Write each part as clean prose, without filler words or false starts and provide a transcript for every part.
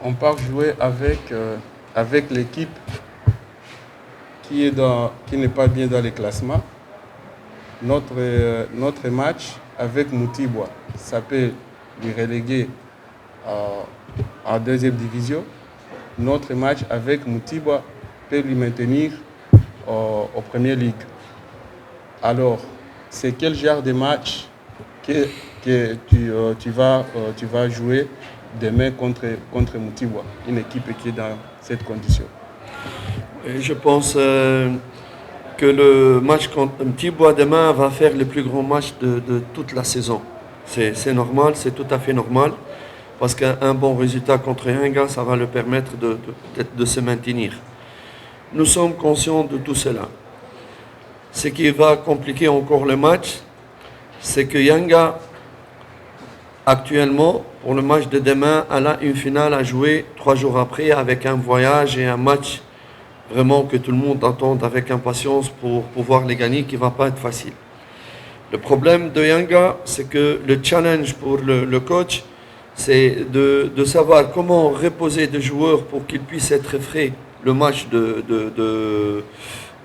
On part jouer avec l'équipe qui n'est pas bien dans les classements. Notre match avec Moutibwa, ça peut lui reléguer en deuxième division. Notre match avec Moutibwa peut lui maintenir au Premier Ligue. Alors, c'est quel genre de match que tu vas jouer demain contre Moutibwa, une équipe qui est dans cette condition? Et je pense que le match contre Moutibwa demain va faire le plus grand match de toute la saison. C'est normal, c'est tout à fait normal, parce qu'un bon résultat contre Yanga, ça va le permettre de se maintenir. Nous sommes conscients de tout cela. Ce qui va compliquer encore le match, c'est que Yanga, actuellement, pour le match de demain, elle a une finale à jouer 3 jours après, avec un voyage et un match vraiment que tout le monde attend avec impatience pour pouvoir les gagner, qui ne va pas être facile. Le problème de Yanga, c'est que le challenge pour le coach, c'est de savoir comment reposer des joueurs pour qu'ils puissent être frais le match de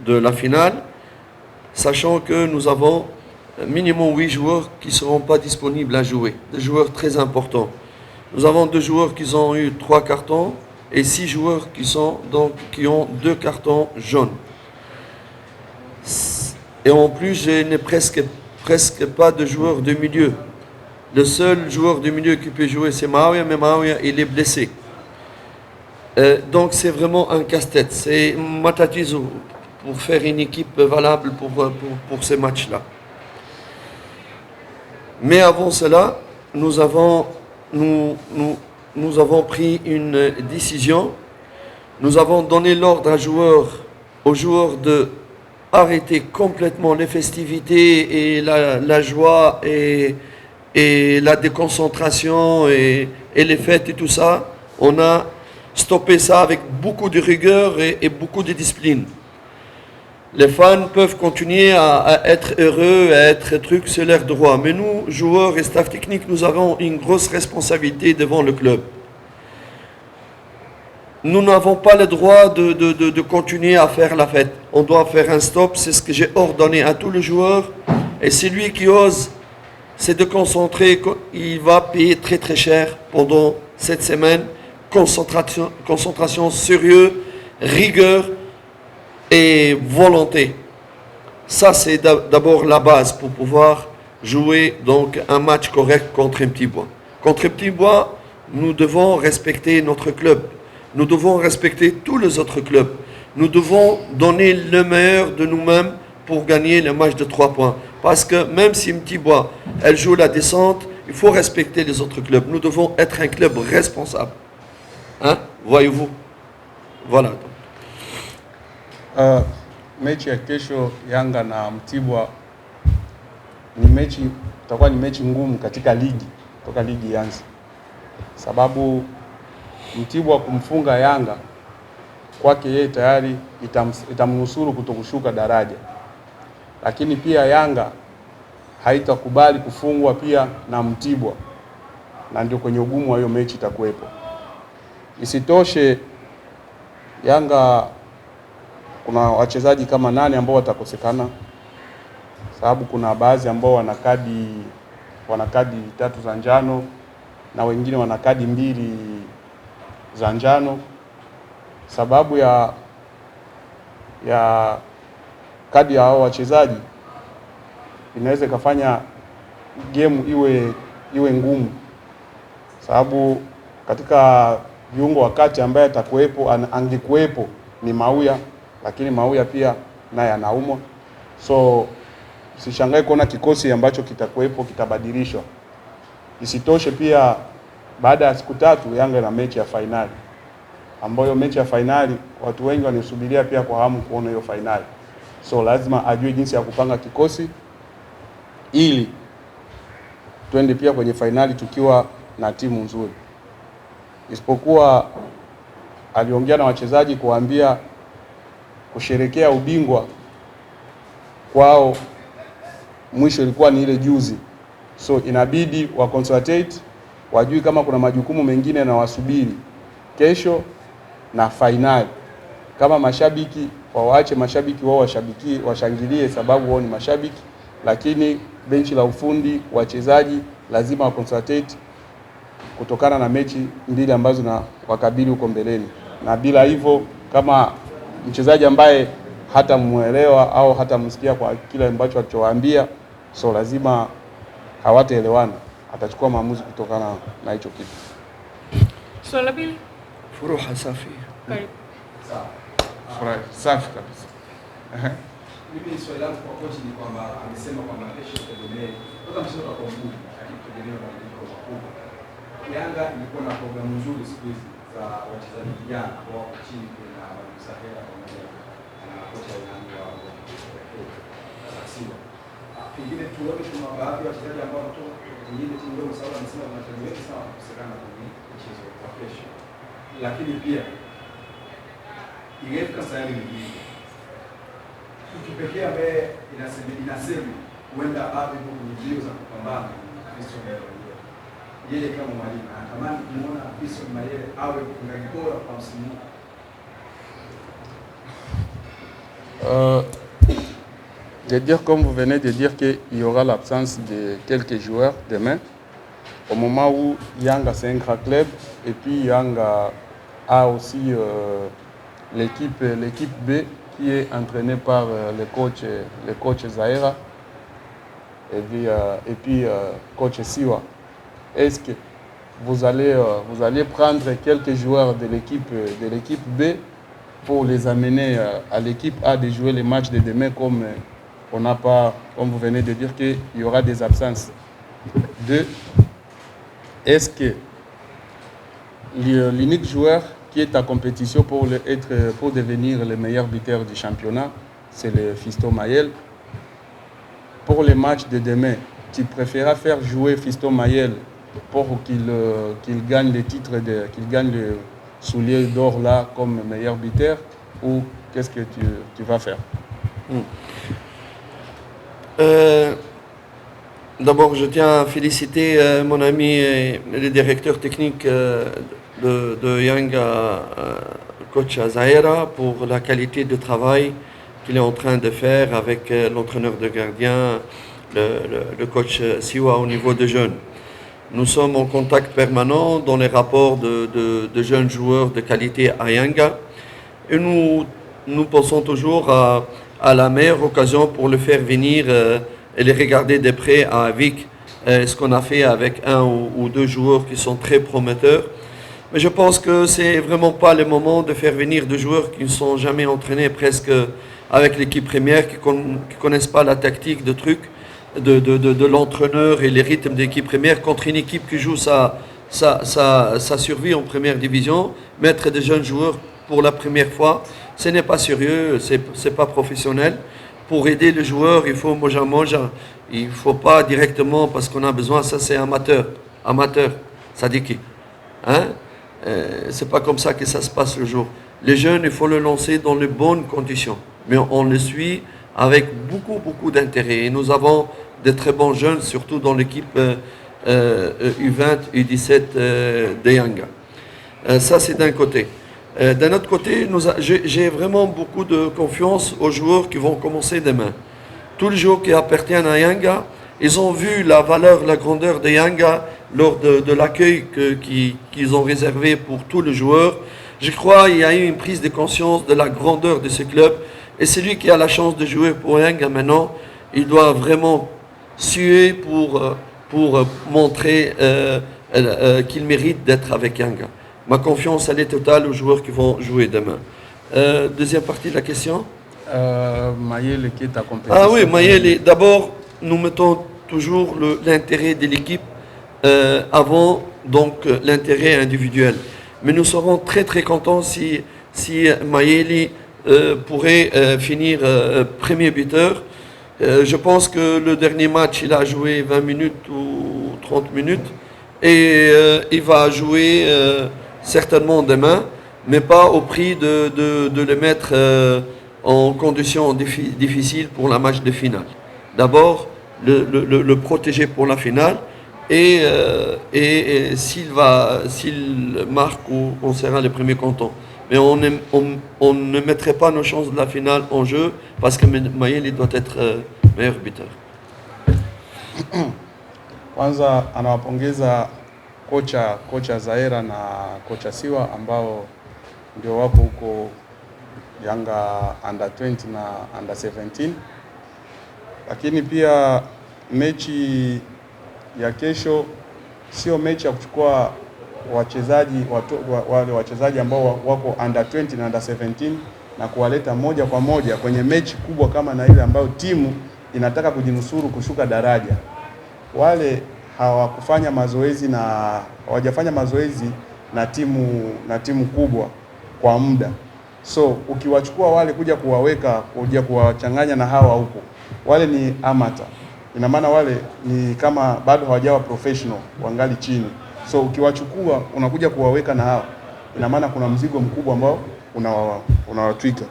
la finale, sachant que nous avons minimum 8 joueurs qui ne seront pas disponibles à jouer, des joueurs très importants. Nous avons 2 joueurs qui ont eu 3 cartons et 6 joueurs qui ont 2 cartons jaunes. Et en plus, je n'ai presque pas de joueurs de milieu. Le seul joueur de milieu qui peut jouer, c'est Maouya, mais Maouya, il est blessé. Donc c'est vraiment un casse-tête. C'est Matatizo pour faire une équipe valable pour ces matchs-là. Mais avant cela, nous avons pris une décision. Nous avons donné l'ordre aux joueurs de arrêter complètement les festivités et la joie et la déconcentration et les fêtes et tout ça. On a stoppé ça avec beaucoup de rigueur et beaucoup de discipline. Les fans peuvent continuer à être heureux, à être trucs, c'est leur droit. Mais nous, joueurs et staff technique, nous avons une grosse responsabilité devant le club. Nous n'avons pas le droit de continuer à faire la fête. On doit faire un stop, c'est ce que j'ai ordonné à tous les joueurs. Et celui qui ose se déconcentrer, il va payer très très cher pendant cette semaine. Concentration, sérieux, rigueur et volonté. Ça, c'est d'abord la base pour pouvoir jouer donc un match correct contre Moutibwa. Contre Moutibwa, nous devons respecter notre club. Nous devons respecter tous les autres clubs. Nous devons donner le meilleur de nous-mêmes pour gagner le match de 3 points. Parce que même si Moutibwa, elle joue la descente, il faut respecter les autres clubs. Nous devons être un club responsable. Hein? Voyez-vous? Voilà. Mechi ya kesho Yanga na Mtibwa itakuwa ni mechi ngumu katika ligi, toka ligi ianze. Sababu Mtibwa kumfunga Yanga kwake yeye tayari itamnusuru kutokushuka daraja. Lakini pia Yanga haitakubali kufungwa pia na Mtibwa. Na ndio kwenye ugumu wa hiyo mechi itakuwepo. Isitoshe Yanga kuna wachezaji kama 8 ambao watakosekana, sababu kuna baadhi ambao wana kadi 3 za njano na wengine wana kadi 2 za njano. Sababu ya kadi ya hao wachezaji inaweza kufanya game iwe ngumu, sababu katika viungo wakati ambaye atakuepo angekuepo ni Mauya, lakini Mauya pia naye anaumwa. So usishangae kuona kikosi ambacho kitakuepo kitabadilishwa. Isitoshe pia baada ya siku 3 Yanga na mechi ya finali, ambayo mechi ya finali watu wengi wanisubiria pia kwa hamu kuona hiyo finali. So lazima ajue jinsi ya kupanga kikosi ili tuende pia kwenye finali tukiwa na timu nzuri. Isipokuwa aliongea na wachezaji kuambia kusherekea ubingwa kwao mwisho ilikuwa ni ile juzi. So inabidi wa concentrate wajui kama kuna majukumu mengine yanawasubiri kesho na fainali. Kama mashabiki waache mashabiki wao washangilie sababu wao ni mashabiki, lakini benchi la ufundi, wachezaji lazima waconcentrate kutokana na mechi mbili ambazo na wakabili huko mbeleni. Na bila hivyo, kama mchezaji ambaye hata muelewa au hata msikia kwa kile ambacho alichowaambia, so lazima hawataelewana, atachukua maamuzi kutokana na hicho kitu. Swali la pili. Furuha safi. Karibu. Sawa. Furahi safi kabisa. Mimi swali langu kwa kocha ni kwamba amesema kwamba kesho tegemee kama mchezo wa mguu akitegemea mabadiliko makubwa. Yanga ilikuwa na programu nzuri siku hizi za wachezaji vijana ambao wako chini na Sahela pamoja na kocha wa Simba. Pengine tuone kuna baadhi ya wachezaji ambao wanatoka kwenye ile timu ndogo, sababu amesema wachezaji wengi sana kukosekana kwenye mchezo wa kesho. Lakini pia ingefika sayari nyingine mtu pekee ambaye inasema huenda awe kwenye mbio za kupambana Fiston Mayele. Yeye kama mwalimu anatamani kumuona Fiston Mayele awe mfungaji bora kwa msimu huu. De dire, comme vous venez de dire, qu'il y aura l'absence de quelques joueurs demain, au moment où Yanga c'est un grand club, et puis Yanga a aussi l'équipe B qui est entraînée par le coach Zahera et puis coach Siwa. Est-ce que vous allez prendre quelques joueurs de l'équipe B pour les amener à l'équipe A de jouer les matchs de demain comme vous venez de dire qu'il y aura des absences? 2. Est-ce que l'unique joueur qui est en compétition pour devenir le meilleur buteur du championnat, c'est le Fiston Mayele? Pour les matchs de demain, tu préféreras faire jouer Fiston Mayele pour qu'il gagne le titre, qu'il gagne le soulier d'or là comme meilleur buteur, ou qu'est-ce que tu vas faire? D'abord, je tiens à féliciter mon ami et le directeur technique de Yanga, coach Zahera, pour la qualité de travail qu'il est en train de faire avec l'entraîneur de gardien, le coach Siwa au niveau de jeunes. Nous sommes en contact permanent dans les rapports de jeunes joueurs de qualité à Yanga, et nous pensons toujours à la meilleure occasion pour le faire venir et les regarder de près avec ce qu'on a fait avec un ou deux joueurs qui sont très prometteurs. Mais je pense que c'est vraiment pas le moment de faire venir des joueurs qui ne sont jamais entraînés presque avec l'équipe première, qui connaissent pas la tactique de l'entraîneur et les rythmes de l'équipe première contre une équipe qui joue sa survie en première division. Mettre des jeunes joueurs pour la première fois, ce n'est pas sérieux, c'est pas professionnel. Pour aider les joueurs, il faut moja. Il ne faut pas directement, parce qu'on a besoin, ça c'est amateur, sadiki. Hein? C'est pas comme ça que ça se passe le jour. Les jeunes, il faut le lancer dans les bonnes conditions. Mais on le suit avec beaucoup d'intérêt. Et nous avons de très bons jeunes, surtout dans l'équipe U20, U17 de Yanga. Ça c'est d'un côté. D'un autre côté, j'ai vraiment beaucoup de confiance aux joueurs qui vont commencer demain. Tous les joueurs qui appartiennent à Yanga, ils ont vu la valeur, la grandeur de Yanga lors de l'accueil qu'ils ont réservé pour tous les joueurs. Je crois qu'il y a eu une prise de conscience de la grandeur de ce club. Et celui qui a la chance de jouer pour Yanga maintenant, il doit vraiment suer pour montrer qu'il mérite d'être avec Yanga. Ma confiance, elle est totale aux joueurs qui vont jouer demain. Deuxième partie de la question. Mayele qui est à compétition. Ah oui, Mayele. D'abord, nous mettons toujours l'intérêt de l'équipe avant donc l'intérêt individuel. Mais nous serons très contents si Mayele pourrait finir premier buteur. Je pense que le dernier match, il a joué 20 minutes ou 30 minutes. Et il va jouer certainement demain, mais pas au prix de le mettre en conditions difficiles pour la match de finale. D'abord, le protéger pour la finale, et s'il marque, on sera les premiers contents. Mais on ne mettrait pas nos chances de la finale en jeu parce que Mayele doit être meilleur buteur. Kwanza anawapongeza kocha Zaera na kocha Siwa ambao ndio wako huko Yanga under 20 na under 17, lakini pia mechi ya kesho sio mechi ya kuchukua wale wachezaji ambao wako under 20 na under 17 na kuwaleta moja kwa moja kwenye mechi kubwa kama na ile ambayo timu inataka kujinusuru kushuka daraja. Wale hawajafanya mazoezi na timu kubwa kwa muda. So ukiwachukua wale kuja kuwachanganya na hawa huko, wale ni amateur. Ina maana wale ni kama bado hawajawa professional, wangali chini. So ukiwachukua unakuja kuwaweka na hawa, ina maana kuna mzigo mkubwa ambao unawatwika.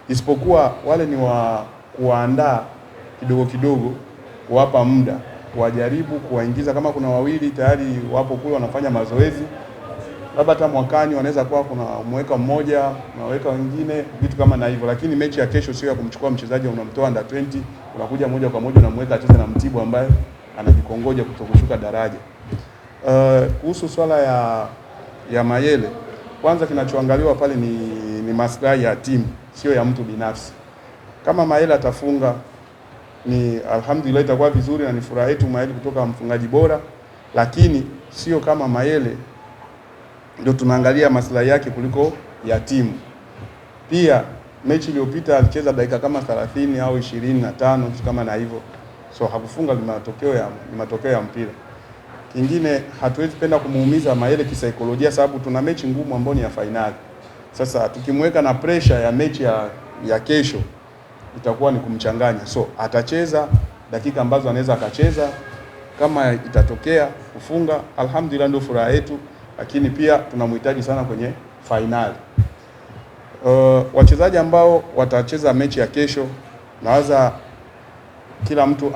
Isipokuwa wale ni wa kuandaa kidogo kidogo, kuwapa muda, kuwajaribu kuwaingiza. Kama kuna wawili tayari wapo kule wanafanya mazoezi, labda hata mwakani wanaweza kuwa kuna mweka mmoja, unaweka wengine, vitu kama na hivyo. Lakini mechi ya kesho sio ya kumchukua mchezaji unamtoa under 20, unakuja moja kwa moja unamweka acheze na Mtibwa ambaye anajikongoja kutokushuka daraja. Kuhusu swala ya Mayele, kwanza kinachoangaliwa pale ni maslahi ya timu, sio ya mtu binafsi. Kama Mayele atafunga ni alhamdulillah, itakuwa vizuri na ni furaha yetu Mayele kutoka mfungaji bora, lakini sio kama Mayele ndio tunaangalia maslahi yake kuliko ya timu. Pia mechi iliyopita alicheza dakika kama 30 au 25 kama na hivyo, so hakufunga. Ni matokeo ya mpira. Kingine hatuwezi penda kumuumiza Mayele kisaikolojia, sababu tuna mechi ngumu ambayo ni ya finali. Sasa tukimweka na pressure ya mechi ya kesho itakuwa ni kumchanganya. So atacheza dakika ambazo anaweza akacheza, kama itatokea kufunga alhamdulillah ndio furaha yetu, lakini pia tunamhitaji sana kwenye finali. Wachezaji ambao watacheza mechi ya kesho, nawaza kila mtu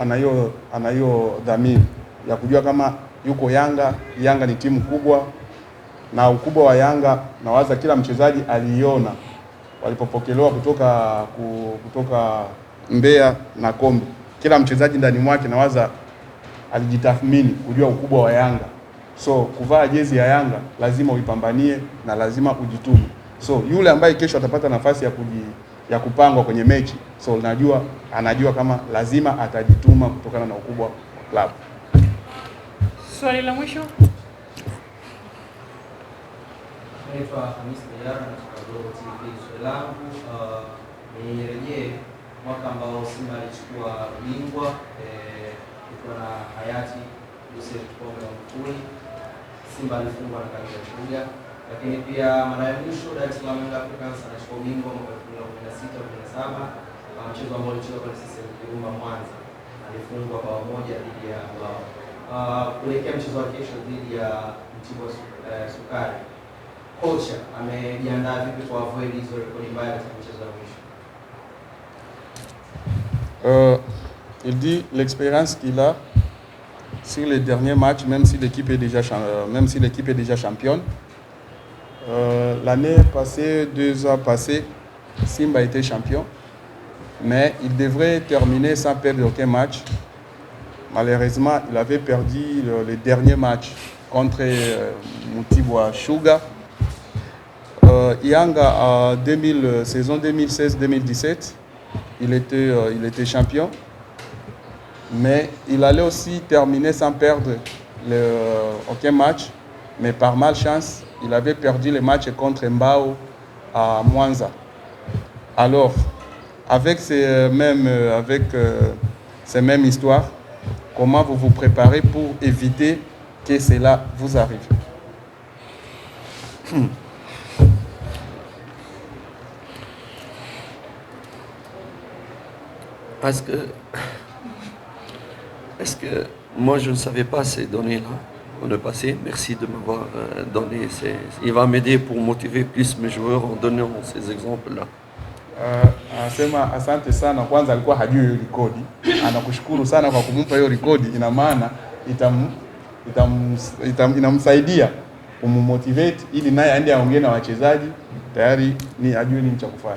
anayo dhamiri ya kujua kama yuko Yanga ni timu kubwa, na ukubwa wa Yanga nawaza kila mchezaji aliona walipopokelewa kutoka Mbeya na kombe. Kila mchezaji ndani mwake nawaza alijitathmini kujua ukubwa wa Yanga. So kuvaa jezi ya Yanga lazima uipambanie na lazima ujitume. So yule ambaye kesho atapata nafasi ya kupangwa kwenye mechi, so anajua kama lazima atajituma kutokana na ukubwa wa klabu. Swali la mwisho. Naitwa Hamisi Diara na Global TV. Swali langu nirejee mwaka ambao Simba alichukua bingwa ikiwa na hayati Yusuf Kombe wa Mkui. Simba alifungwa na Kagera Sugar, lakini pia mara ya mwisho Dar es Salaam Young Africans anachukua bingwa mwaka 2016-17, mchezo ambao ulichezwa kwa CCM Kirumba Mwanza, alifungwa bao moja dhidi ya Mbao. Kuelekea mchezo wa kesho dhidi ya Mtibwa Sukari, kocha amejiandaa vipi kwa avoid hizo rekodi mbaya katika mchezo wa mwisho? Il dit l'expérience qu'il a sur les derniers matchs, même si l'équipe est déjà championne. L'année passée, 2 ans passés, Simba a été champion, mais il devrait terminer sans perdre aucun match. Malheureusement, il avait perdu le dernier match contre Mtibwa Sugar. Yanga, en saison 2016-2017, il était champion, mais il allait aussi terminer sans perdre aucun match. Mais par malchance, il avait perdu le match contre Mbao à Mwanza. Alors, avec ces mêmes histoires, comment vous vous préparez pour éviter que cela vous arrive? Est-ce que moi je ne savais pas ces données-là dans le passé. Merci de m'avoir donné il va m'aider pour motiver plus mes joueurs en donnant ces exemples-là. Anasema asante sana, kwanza alikuwa hajui hiyo rekodi. Anakushukuru sana kwa kumpa hiyo rekodi, ina maana inamsaidia kummotivate ili naye aende aongee na wachezaji tayari ni ajue nini cha kufanya.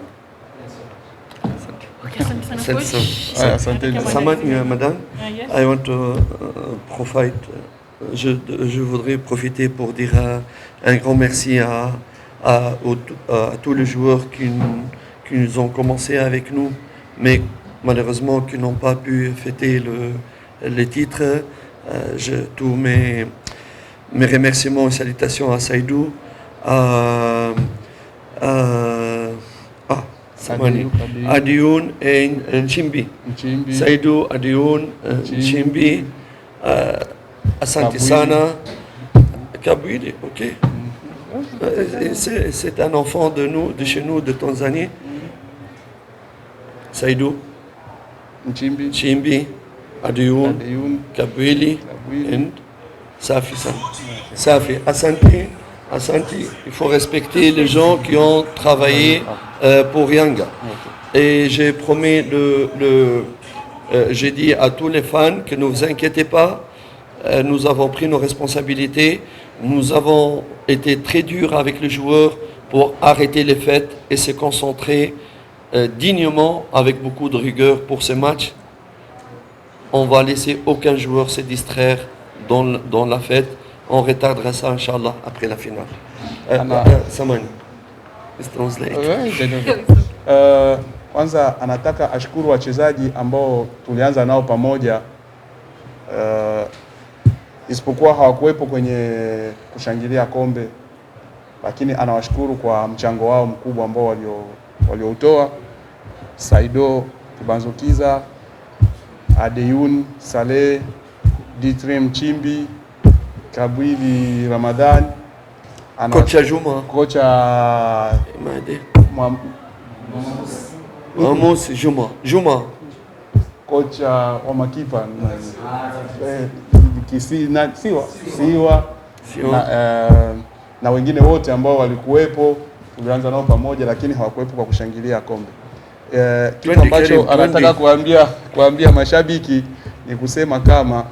Madame, I want to je voudrais profiter pour dire un grand merci à tous les joueurs qui nous ont commencé avec nous, mais malheureusement qui n'ont pas pu fêter les titres. Tous mes remerciements et salutations à Saïdou, Adioun et Nchimbi. Saïdou, Adioun, Nchimbi, Asante Sana, Kabouili, ok. C'est un enfant de chez nous, de Tanzanie. Saïdou, Nchimbi, Adioun, Kabouili, et Safi Sana. Safi, Asante, il faut respecter les gens qui ont travaillé pour Yanga. Et j'ai promis, j'ai dit à tous les fans que ne vous inquiétez pas, nous avons pris nos responsabilités, nous avons été très durs avec les joueurs pour arrêter les fêtes et se concentrer dignement, avec beaucoup de rigueur pour ces matchs. On va laisser aucun joueur se distraire dans la fête. On retardera ça, Inch'Allah, après la finale. Samani, let's translate. Kwanza anataka ashukuru wachezaji ambao tulianza nao pamoja, isipokuwa hawakuwepo kwenye kushangilia kombe, lakini anawashukuru kwa mchango wao mkubwa ambao walioutoa. Saido, Kibanzokiza, Adeyun, Saleh, Ditrim Chimbi, Kabwili Ramadhan, Kocha Juma, Kocha Amos Juma, Kocha wa makipa Siwa na wengine wote ambao walikuwepo, tulianza nao pamoja lakini hawakuwepo kwa kushangilia kombe. Kitu ambacho anataka kuambia mashabiki ni kusema kama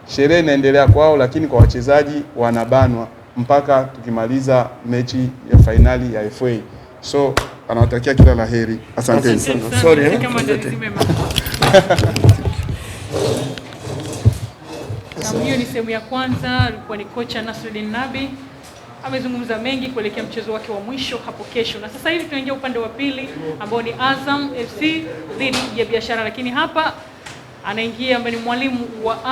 sherehe inaendelea kwao, lakini kwa wachezaji wanabanwa mpaka tukimaliza mechi ya fainali ya FA. So anawatakia kila laheri. Asante sana. Sorry. Hiyo ni sehemu ya kwanza. Alikuwa ni kocha Nasruddin Nabi, amezungumza mengi kuelekea mchezo wake wa mwisho hapo kesho, na sasa hivi tunaingia upande wa pili ambao ni Azam FC dhidi ya Biashara, lakini hapa anaingia ambaye ni mwalimu wa